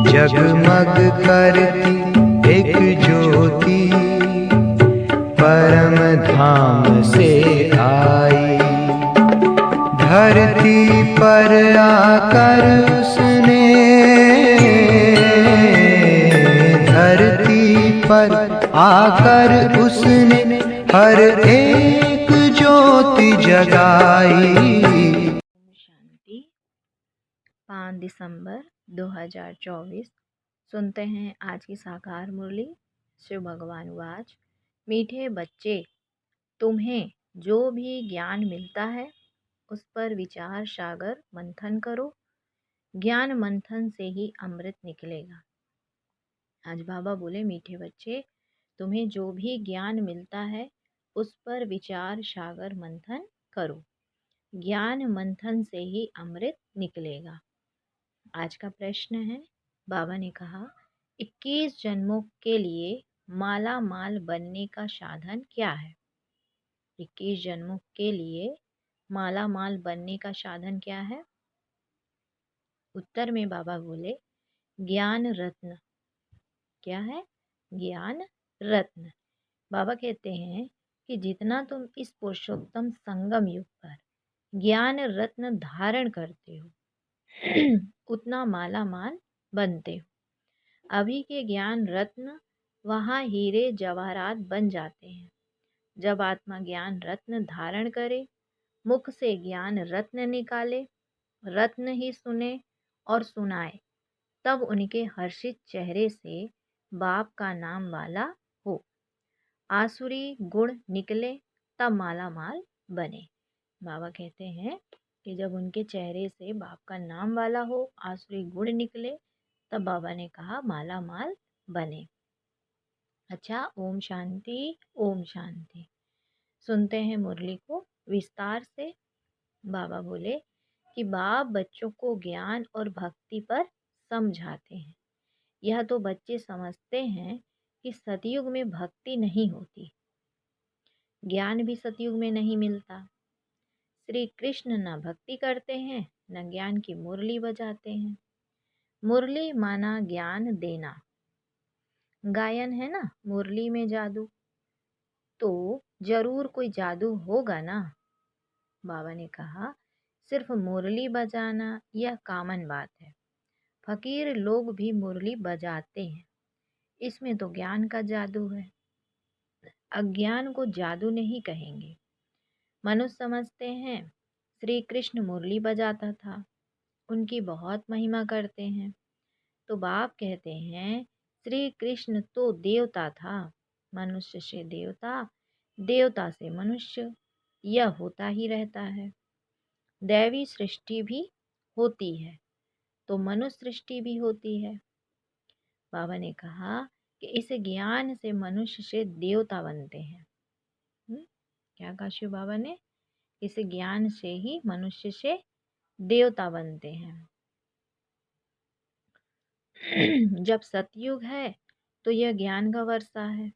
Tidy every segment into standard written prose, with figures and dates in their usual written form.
जगमग करती एक ज्योति परम धाम से आई। धरती पर आकर उसने, धरती पर आकर उसने हर एक ज्योति जगाई। शांति। 5 दिसंबर 2024। सुनते हैं आज की साकार मुरली। शिव भगवान वाच। मीठे बच्चे, तुम्हें जो भी ज्ञान मिलता है उस पर विचार सागर मंथन करो। ज्ञान मंथन से ही अमृत निकलेगा। आज बाबा बोले, मीठे बच्चे, तुम्हें जो भी ज्ञान मिलता है उस पर विचार सागर मंथन करो। ज्ञान मंथन से ही अमृत निकलेगा। आज का प्रश्न है, बाबा ने कहा 21 जन्मों के लिए माला माल बनने का साधन क्या है? 21 जन्मों के लिए माला माल बनने का साधन क्या है? उत्तर में बाबा बोले, ज्ञान रत्न। क्या है? ज्ञान रत्न। बाबा कहते हैं कि जितना तुम इस पुरुषोत्तम संगम युग पर ज्ञान रत्न धारण करते हो उतना माला माल बनते हो। अभी के ज्ञान रत्न वहाँ हीरे जवाहरात बन जाते हैं। जब आत्मा ज्ञान रत्न धारण करे, मुख से ज्ञान रत्न निकाले, रत्न ही सुने और सुनाए, तब उनके हर्षित चेहरे से बाप का नाम वाला हो। आसुरी गुण निकले तब माला माल बने। बाबा कहते हैं कि जब उनके चेहरे से बाप का नाम वाला हो, आसुरी गुण निकले, तब बाबा ने कहा माला माल बने। अच्छा, ओम शांति, ओम शांति। सुनते हैं मुरली को विस्तार से। बाबा बोले कि बाप बच्चों को ज्ञान और भक्ति पर समझाते हैं। यह तो बच्चे समझते हैं कि सतयुग में भक्ति नहीं होती, ज्ञान भी सतयुग में नहीं मिलता। श्री कृष्ण न भक्ति करते हैं न ज्ञान की मुरली बजाते हैं। मुरली माना ज्ञान देना। गायन है ना, मुरली में जादू, तो जरूर कोई जादू होगा ना। बाबा ने कहा सिर्फ मुरली बजाना यह कॉमन बात है। फकीर लोग भी मुरली बजाते हैं, इसमें तो ज्ञान का जादू है। अज्ञान को जादू नहीं कहेंगे। मनुष्य समझते हैं श्री कृष्ण मुरली बजाता था, उनकी बहुत महिमा करते हैं। तो बाप कहते हैं श्री कृष्ण तो देवता था, मनुष्य से देवता, देवता से मनुष्य, यह होता ही रहता है। दैवी सृष्टि भी होती है तो मनुष्य सृष्टि भी होती है। बाबा ने कहा कि इस ज्ञान से मनुष्य से देवता बनते हैं। क्या कहा शिव बाबा ने? इस ज्ञान से ही मनुष्य से देवता बनते हैं। जब सतयुग है तो यह ज्ञान का वर्षा है।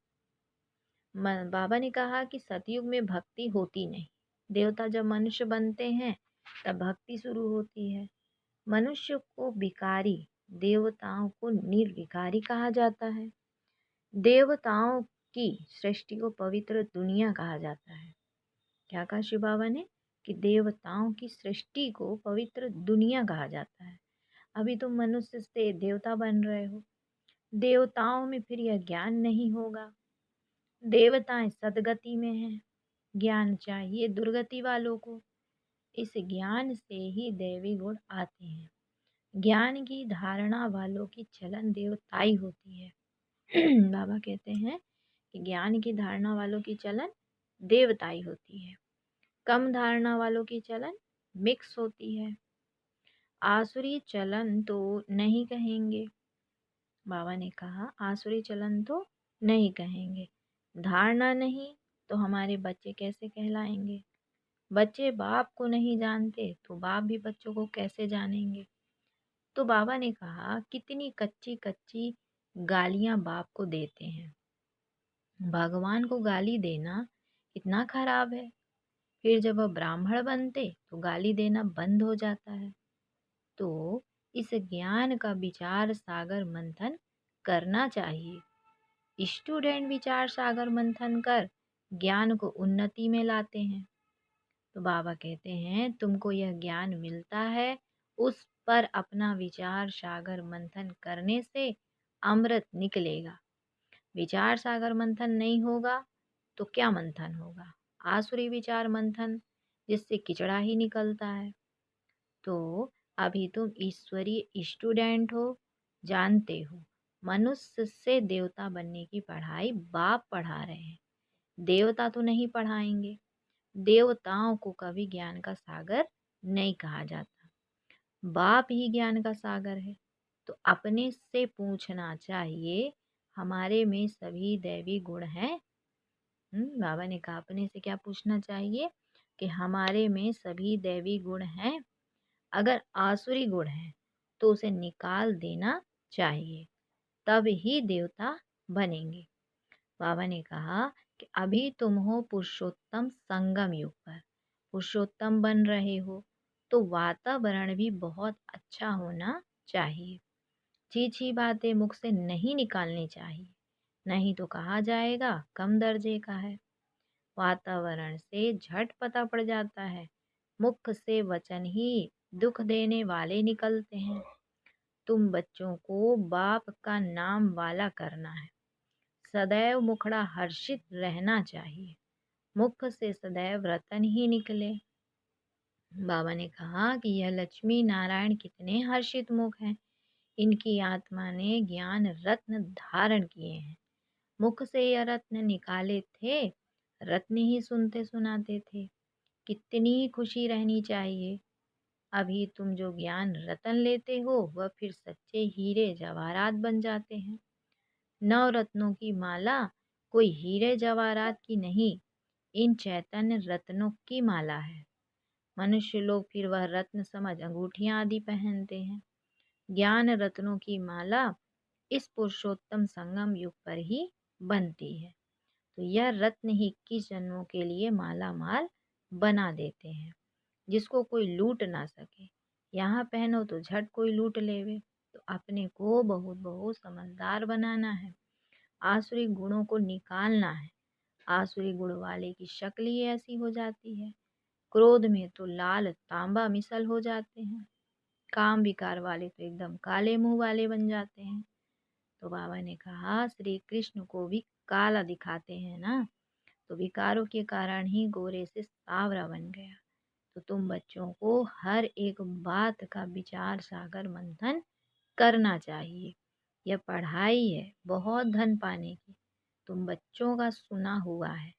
बाबा ने कहा कि सतयुग में भक्ति होती नहीं। देवता जब मनुष्य बनते हैं तब भक्ति शुरू होती है। मनुष्य को विकारी, देवताओं को निर्विकारी कहा जाता है। देवताओं की सृष्टि को पवित्र दुनिया कहा जाता है। क्या कहा शिव बाबा ने? कि देवताओं की सृष्टि को पवित्र दुनिया कहा जाता है। अभी तुम मनुष्य से देवता बन रहे हो। देवताओं में फिर यह ज्ञान नहीं होगा। देवताएं सदगति में हैं, ज्ञान चाहिए दुर्गति वालों को। इस ज्ञान से ही दैवी गुण आते हैं। ज्ञान की धारणा वालों की चलन देवताई होती है। बाबा कहते हैं कि ज्ञान की धारणा वालों की चलन देवताई होती है, कम धारणा वालों की चलन मिक्स होती है। आसुरी चलन तो नहीं कहेंगे। बाबा ने कहा आसुरी चलन तो नहीं कहेंगे। धारणा नहीं तो हमारे बच्चे कैसे कहलाएंगे? बच्चे बाप को नहीं जानते तो बाप भी बच्चों को कैसे जानेंगे? तो बाबा ने कहा कितनी कच्ची कच्ची गालियां बाप को देते हैं। भगवान को गाली देना इतना खराब है। फिर जब वह ब्राह्मण बनते तो गाली देना बंद हो जाता है। तो इस ज्ञान का विचार सागर मंथन करना चाहिए। स्टूडेंट विचार सागर मंथन कर ज्ञान को उन्नति में लाते हैं। तो बाबा कहते हैं तुमको यह ज्ञान मिलता है, उस पर अपना विचार सागर मंथन करने से अमृत निकलेगा। विचार सागर मंथन नहीं होगा तो क्या मंथन होगा? आसुरी विचार मंथन, जिससे किचड़ा ही निकलता है। तो अभी तुम ईश्वरीय स्टूडेंट हो, जानते हो मनुष्य से देवता बनने की पढ़ाई बाप पढ़ा रहे हैं, देवता तो नहीं पढ़ाएंगे। देवताओं को कभी ज्ञान का सागर नहीं कहा जाता, बाप ही ज्ञान का सागर है। तो अपने से पूछना चाहिए, हमारे में सभी दैवी गुण हैं? बाबा ने कहा अपने से क्या पूछना चाहिए कि हमारे में सभी दैवी गुण हैं। अगर आसुरी गुण है तो उसे निकाल देना चाहिए, तब ही देवता बनेंगे। बाबा ने कहा कि अभी तुम हो पुरुषोत्तम संगम युग पर, पुरुषोत्तम बन रहे हो तो वातावरण भी बहुत अच्छा होना चाहिए। छी बातें मुख से नहीं निकालनी चाहिए, नहीं तो कहा जाएगा कम दर्जे का है। वातावरण से झट पता पड़ जाता है, मुख से वचन ही दुख देने वाले निकलते हैं। तुम बच्चों को बाप का नाम वाला करना है, सदैव मुखड़ा हर्षित रहना चाहिए, मुख से सदैव रतन ही निकले। बाबा ने कहा कि यह लक्ष्मी नारायण कितने हर्षित मुख हैं, इनकी आत्मा ने ज्ञान रत्न धारण किए हैं। मुख से यह रत्न निकाले थे, रत्न ही सुनते सुनाते थे। कितनी खुशी रहनी चाहिए। अभी तुम जो ज्ञान रतन लेते हो वह फिर सच्चे हीरे जवाहरात बन जाते हैं। नवरत्नों की माला कोई हीरे जवाहरात की नहीं, इन चैतन्य रत्नों की माला है। मनुष्य लोग फिर वह रत्न समझ अंगूठियां आदि पहनते हैं। ज्ञान रत्नों की माला इस पुरुषोत्तम संगम युग पर ही बनती है। तो यह रत्न ही 21 जन्मों के लिए माला माल बना देते हैं, जिसको कोई लूट ना सके। यहाँ पहनो तो झट कोई लूट लेवे। तो अपने को बहुत बहुत समझदार बनाना है, आसुरी गुणों को निकालना है। आसुरी गुण वाले की शक्ल ही ऐसी हो जाती है, क्रोध में तो लाल तांबा मिसल हो जाते हैं, काम विकार वाले तो एकदम काले मुंह वाले बन जाते हैं। तो बाबा ने कहा श्री कृष्ण को भी काला दिखाते हैं ना, तो विकारों के कारण ही गोरे से सांवरा बन गया। तो तुम बच्चों को हर एक बात का विचार सागर मंथन करना चाहिए। यह पढ़ाई है बहुत धन पाने की। तुम बच्चों का सुना हुआ है,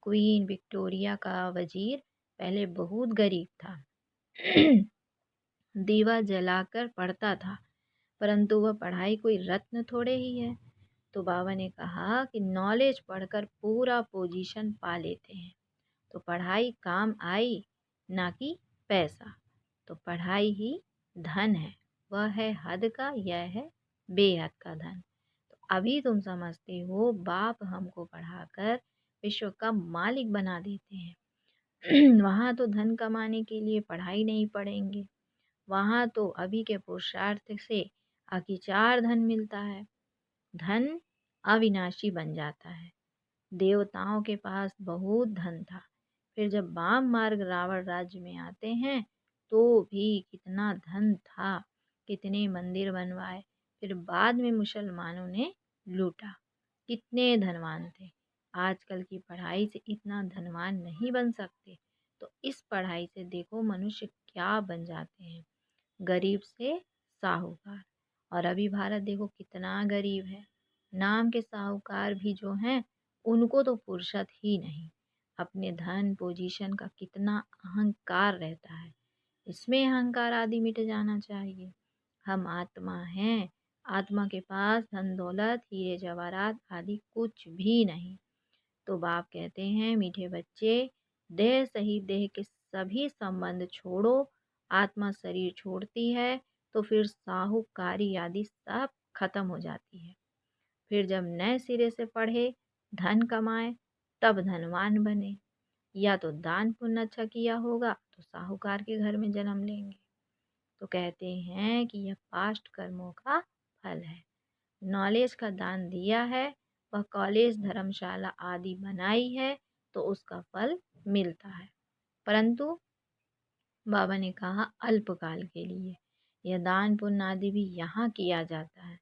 क्वीन विक्टोरिया का वजीर पहले बहुत गरीब था। दीवा जलाकर पढ़ता था, परंतु वह पढ़ाई कोई रत्न थोड़े ही है। तो बाबा ने कहा कि नॉलेज पढ़कर पूरा पोजीशन पा लेते हैं। तो पढ़ाई काम आई, ना कि पैसा। तो पढ़ाई ही धन है, वह है हद का, यह है बेहद का धन। तो अभी तुम समझते हो बाप हमको पढ़ाकर विश्व का मालिक बना देते हैं। वहाँ तो धन कमाने के लिए पढ़ाई नहीं पढ़ेंगे, वहाँ तो अभी के पुरुषार्थ से अकिचार धन मिलता है। धन अविनाशी बन जाता है। देवताओं के पास बहुत धन था, फिर जब वाम मार्ग रावण राज्य में आते हैं तो भी कितना धन था, कितने मंदिर बनवाए, फिर बाद में मुसलमानों ने लूटा। कितने धनवान थे। आजकल की पढ़ाई से इतना धनवान नहीं बन सकते। तो इस पढ़ाई से देखो मनुष्य क्या बन जाते हैं, गरीब से साहूकार। और अभी भारत देखो कितना गरीब है। नाम के साहूकार भी जो हैं उनको तो फुर्सत ही नहीं। अपने धन पोजीशन का कितना अहंकार रहता है। इसमें अहंकार आदि मिट जाना चाहिए। हम आत्मा हैं, आत्मा के पास धन दौलत हीरे जवाहरात आदि कुछ भी नहीं। तो बाप कहते हैं मीठे बच्चे, देह सहित देह के सभी संबंध छोड़ो। आत्मा शरीर छोड़ती है तो फिर साहूकारी आदि सब खत्म हो जाती है। फिर जब नए सिरे से पढ़े, धन कमाए, तब धनवान बने। या तो दान पुण्य अच्छा किया होगा तो साहूकार के घर में जन्म लेंगे। तो कहते हैं कि यह पास्ट कर्मों का फल है। नॉलेज का दान दिया है, वह कॉलेज धर्मशाला आदि बनाई है, तो उसका फल मिलता है। परंतु बाबा ने कहा अल्पकाल के लिए। यह दान पुण्य आदि भी यहाँ किया जाता है,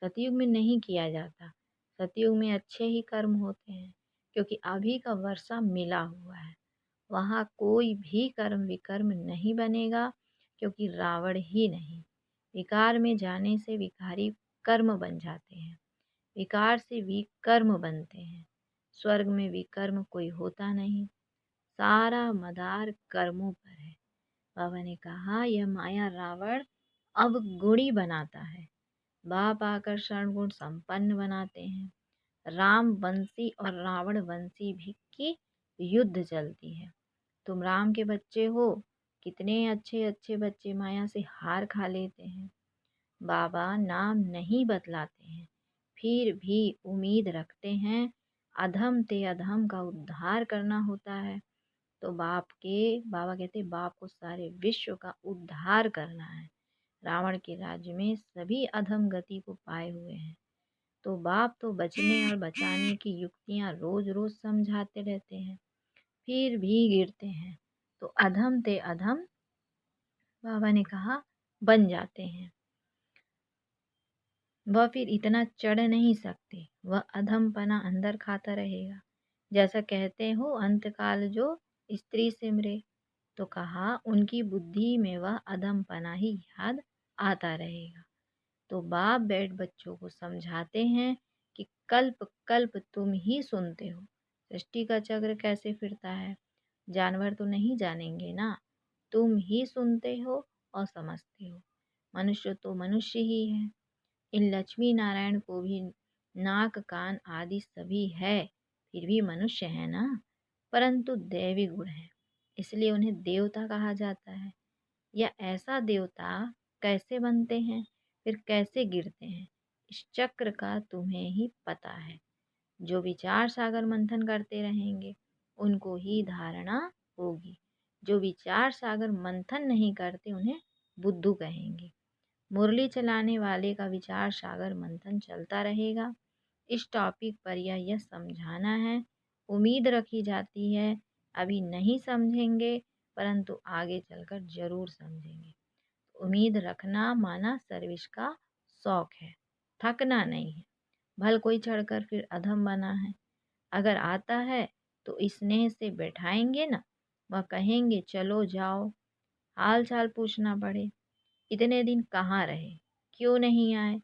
सतयुग में नहीं किया जाता। सतयुग में अच्छे ही कर्म होते हैं, क्योंकि अभी का वर्षा मिला हुआ है। वहाँ कोई भी कर्म विकर्म नहीं बनेगा, क्योंकि रावण ही नहीं। विकार में जाने से विकारी कर्म बन जाते हैं, विकार से विकर्म बनते हैं। स्वर्ग में विकर्म कोई होता नहीं, सारा मदार कर्मों पर है। बाबा ने कहा यह माया रावण अवगुणी बनाता है, बाप आकर शरण गुण संपन्न बनाते हैं। राम वंशी और रावण वंशी भी की युद्ध चलती है। तुम राम के बच्चे हो, कितने अच्छे अच्छे बच्चे माया से हार खा लेते हैं। बाबा नाम नहीं बतलाते हैं, फिर भी उम्मीद रखते हैं। अधम ते अधम का उद्धार करना होता है, तो बाबा कहते बाप को सारे विश्व का उद्धार करना है। रावण के राज्य में सभी अधम गति को पाए हुए हैं, तो बाप तो बचने और बचाने की युक्तियां रोज रोज समझाते रहते हैं, फिर भी गिरते हैं। तो अधम ते अधम बाबा ने कहा बन जाते हैं। वह फिर इतना चढ़ नहीं सकते, वह अधमपना अंदर खाता रहेगा। जैसा कहते हो अंतकाल जो स्त्री सिमरे, तो कहा उनकी बुद्धि में वह अधमपना ही याद आता रहेगा। तो बाप बैठ बच्चों को समझाते हैं कि कल्प कल्प तुम ही सुनते हो सृष्टि का चक्र कैसे फिरता है। जानवर तो नहीं जानेंगे ना, तुम ही सुनते हो और समझते हो। मनुष्य तो मनुष्य ही है। इन लक्ष्मी नारायण को भी नाक कान आदि सभी है, फिर भी मनुष्य है ना, परंतु दैवी गुण है, इसलिए उन्हें देवता कहा जाता है। या ऐसा देवता कैसे बनते हैं, फिर कैसे गिरते हैं, इस चक्र का तुम्हें ही पता है। जो विचार सागर मंथन करते रहेंगे उनको ही धारणा होगी। जो विचार सागर मंथन नहीं करते उन्हें बुद्धू कहेंगे। मुरली चलाने वाले का विचार सागर मंथन चलता रहेगा। इस टॉपिक पर यह समझाना है। उम्मीद रखी जाती है अभी नहीं समझेंगे, परंतु आगे चलकर जरूर समझेंगे। उम्मीद रखना माना सर्विस का शौक है, थकना नहीं है। भल कोई चढ़कर फिर अधम बना है, अगर आता है तो स्नेह से बैठाएंगे ना, वह कहेंगे चलो जाओ। हाल चाल पूछना पड़े, इतने दिन कहाँ रहे, क्यों नहीं आए,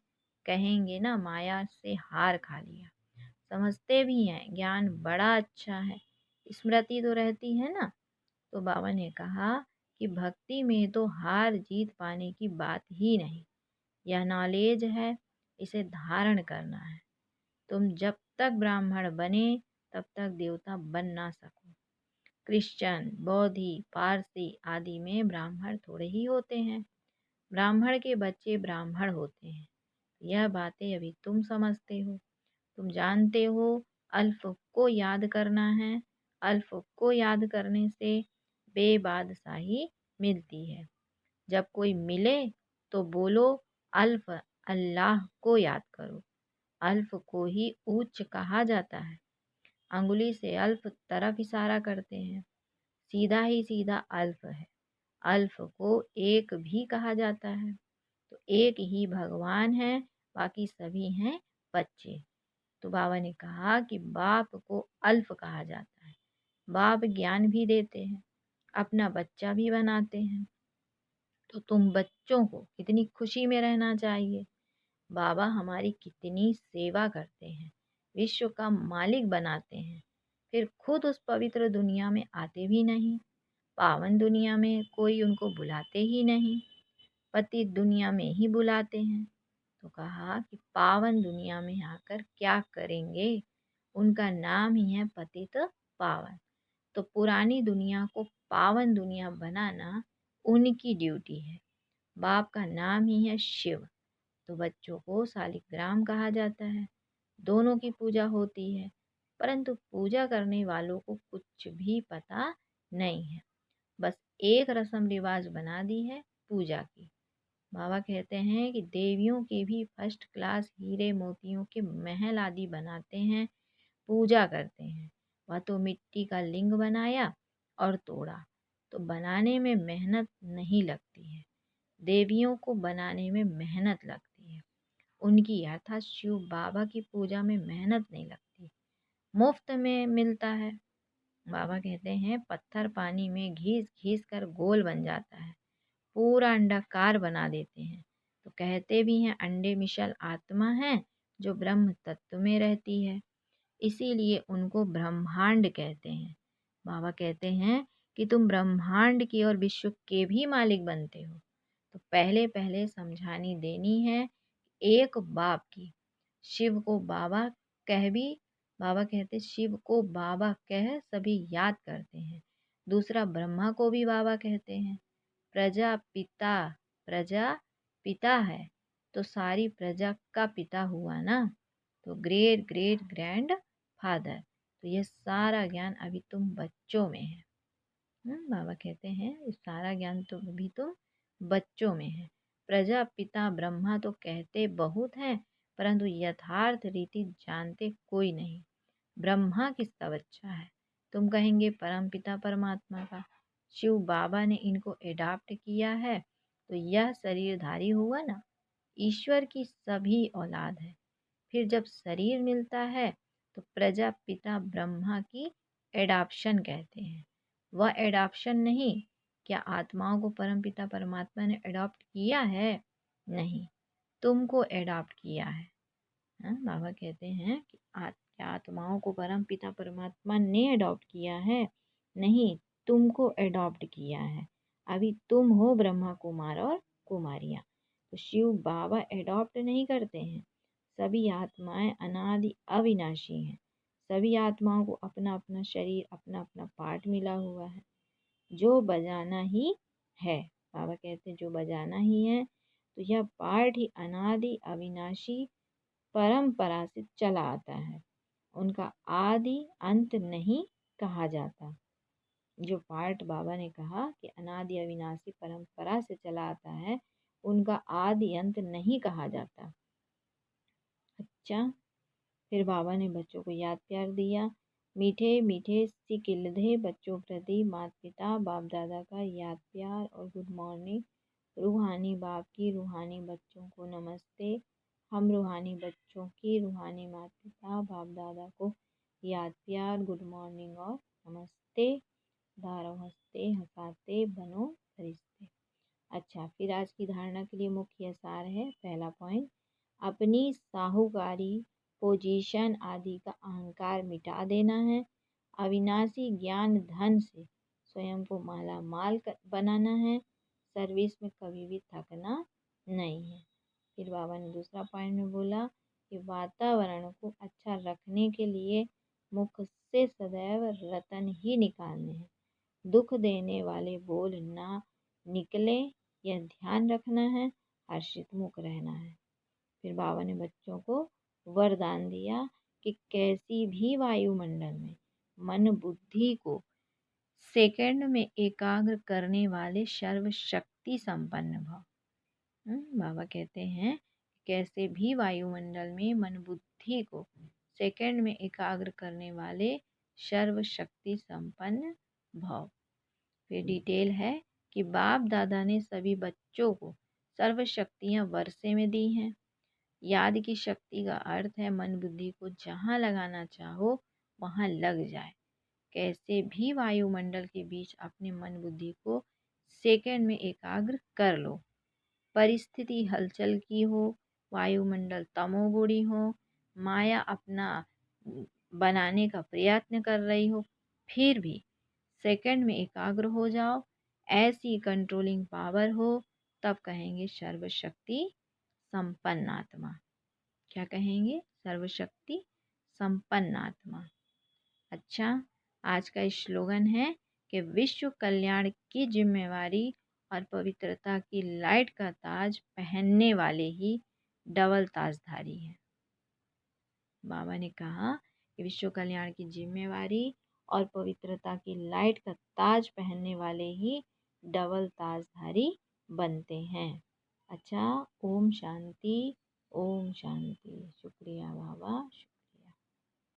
कहेंगे ना माया से हार खा लिया। समझते भी हैं ज्ञान बड़ा अच्छा है, स्मृति तो रहती है ना। तो बाबा ने कहा कि भक्ति में तो हार जीत पाने की बात ही नहीं, यह नॉलेज है, इसे धारण करना है। तुम जब तक ब्राह्मण बने तब तक देवता बन ना सको। क्रिश्चियन बौद्धि पारसी आदि में ब्राह्मण थोड़े ही होते हैं, ब्राह्मण के बच्चे ब्राह्मण होते हैं। यह बातें अभी तुम समझते हो, तुम जानते हो अल्फ को याद करना है। अल्फ को याद करने से बेबादशाही मिलती है। जब कोई मिले तो बोलो अल्फ अल्लाह को याद करो। अल्फ को ही उच्च कहा जाता है। अंगुली से अल्फ तरफ इशारा करते हैं, सीधा ही सीधा अल्फ है। अल्फ को एक भी कहा जाता है, तो एक ही भगवान है, बाकी सभी हैं बच्चे। तो बाबा ने कहा कि बाप को अल्फ कहा जाता है। बाप ज्ञान भी देते हैं, अपना बच्चा भी बनाते हैं। तो तुम बच्चों को कितनी खुशी में रहना चाहिए। बाबा हमारी कितनी सेवा करते हैं, विश्व का मालिक बनाते हैं, फिर खुद उस पवित्र दुनिया में आते भी नहीं। पावन दुनिया में कोई उनको बुलाते ही नहीं, पतित दुनिया में ही बुलाते हैं। तो कहा कि पावन दुनिया में आकर क्या करेंगे, उनका नाम ही है पतित पावन। तो पुरानी दुनिया को पावन दुनिया बनाना उनकी ड्यूटी है। बाप का नाम ही है शिव। तो बच्चों को शालिग्राम कहा जाता है। दोनों की पूजा होती है, परंतु पूजा करने वालों को कुछ भी पता नहीं है। बस एक रस्म रिवाज बना दी है पूजा की, बाबा कहते हैं कि देवियों के भी फर्स्ट क्लास हीरे मोतियों के महल आदि बनाते हैं, पूजा करते हैं। वह तो मिट्टी का लिंग बनाया और तोड़ा, तो बनाने में मेहनत नहीं लगती है। देवियों को बनाने में मेहनत लगती है। उनकी अर्थात शिव बाबा की पूजा में मेहनत नहीं लगती, मुफ्त में मिलता है। बाबा कहते हैं पत्थर पानी में घिस घिस कर गोल बन जाता है, पूरा अंडाकार बना देते हैं। तो कहते भी हैं अंडे मिशल आत्मा है जो ब्रह्म तत्व में रहती है, इसीलिए उनको ब्रह्मांड कहते हैं। बाबा कहते हैं कि तुम ब्रह्मांड की और विश्व के भी मालिक बनते हो। तो पहले पहले समझानी देनी है एक बाप की। शिव को बाबा कह भी, बाबा कहते शिव को बाबा कह सभी याद करते हैं। दूसरा ब्रह्मा को भी बाबा कहते हैं। प्रजा पिता है, तो सारी प्रजा का पिता हुआ ना, तो ग्रेट ग्रेट ग्रैंड फादर। तो ये सारा ज्ञान अभी तुम बच्चों में है। बाबा कहते हैं इस सारा ज्ञान तो अभी तुम बच्चों में है। प्रजापिता ब्रह्मा तो कहते बहुत हैं, परंतु यथार्थ रीति जानते कोई नहीं। ब्रह्मा किसका बच्चा है? तुम कहेंगे परमपिता परमात्मा का। शिव बाबा ने इनको एडॉप्ट किया है, तो यह शरीरधारी हुआ ना, ईश्वर की सभी औलाद है। फिर जब शरीर मिलता है तो प्रजापिता ब्रह्मा की एडॉप्शन कहते हैं। वह एडॉप्शन नहीं, क्या आत्माओं को परमपिता परमात्मा ने एडॉप्ट किया है? नहीं, तुमको एडॉप्ट किया है। बाबा कहते हैं कि क्या आत्माओं को परमपिता परमात्मा ने एडॉप्ट किया है? नहीं, तुमको एडॉप्ट किया है। अभी तुम हो ब्रह्मा कुमार और कुमारियाँ। तो शिव बाबा एडॉप्ट नहीं करते हैं। सभी आत्माएं अनादि अविनाशी हैं। सभी आत्माओं को अपना अपना शरीर, अपना अपना पार्ट मिला हुआ है, जो बजाना ही है। बाबा कहते हैं जो बजाना ही है, तो यह पार्ट ही अनादि अविनाशी परंपरा से चला आता है। उनका आदि अंत नहीं कहा जाता। जो पार्ट बाबा ने कहा कि अनादि अविनाशी परंपरा से चला आता है, उनका आदि अंत नहीं कहा जाता। अच्छा, फिर बाबा ने बच्चों को याद प्यार दिया। मीठे मीठे सिकिलधे बच्चों प्रति माता पिता बाप दादा का याद प्यार और गुड मॉर्निंग। रूहानी बाप की रूहानी बच्चों को नमस्ते। हम रूहानी बच्चों की रूहानी माता पिता बाप दादा को याद प्यार, गुड मॉर्निंग और नमस्ते। दारो हंसते हंसाते बनो फरिश्ते। अच्छा, फिर आज की धारणा के लिए मुख्य सार है। पहला पॉइंट, अपनी साहूकारी, पोजीशन आदि का अहंकार मिटा देना है। अविनाशी ज्ञान धन से स्वयं को माला माल बनाना है। सर्विस में कभी भी थकना नहीं है। फिर बाबा ने दूसरा पॉइंट में बोला कि वातावरण को अच्छा रखने के लिए मुख से सदैव रतन ही निकालने हैं। दुख देने वाले बोल ना निकले, यह ध्यान रखना है। हर्षित मुख रहना है। फिर बाबा ने बच्चों को वरदान दिया कि कैसी भी वायुमंडल में मन बुद्धि को सेकंड में एकाग्र करने वाले सर्वशक्ति संपन्न भव। बाबा कहते हैं कैसे भी वायुमंडल में मन बुद्धि को सेकंड में एकाग्र करने वाले सर्वशक्ति संपन्न भव। फिर डिटेल है कि बाप दादा ने सभी बच्चों को सर्वशक्तियाँ वर्षे में दी हैं। याद की शक्ति का अर्थ है मन बुद्धि को जहाँ लगाना चाहो वहाँ लग जाए। कैसे भी वायुमंडल के बीच अपने मन बुद्धि को सेकंड में एकाग्र कर लो। परिस्थिति हलचल की हो, वायुमंडल तमोगुणी हो, माया अपना बनाने का प्रयत्न कर रही हो, फिर भी सेकंड में एकाग्र हो जाओ। ऐसी कंट्रोलिंग पावर हो, तब कहेंगे सर्वशक्ति संपन्न आत्मा। क्या कहेंगे? सर्वशक्ति संपन्न आत्मा। अच्छा, आज का स्लोगन है कि विश्व कल्याण की जिम्मेवारी और पवित्रता की लाइट का ताज पहनने वाले ही डबल ताजधारी हैं। बाबा ने कहा कि विश्व कल्याण की जिम्मेवारी और पवित्रता की लाइट का ताज पहनने वाले ही डबल ताजधारी बनते हैं। अच्छा, ओम शांति, ओम शांति। शुक्रिया बाबा।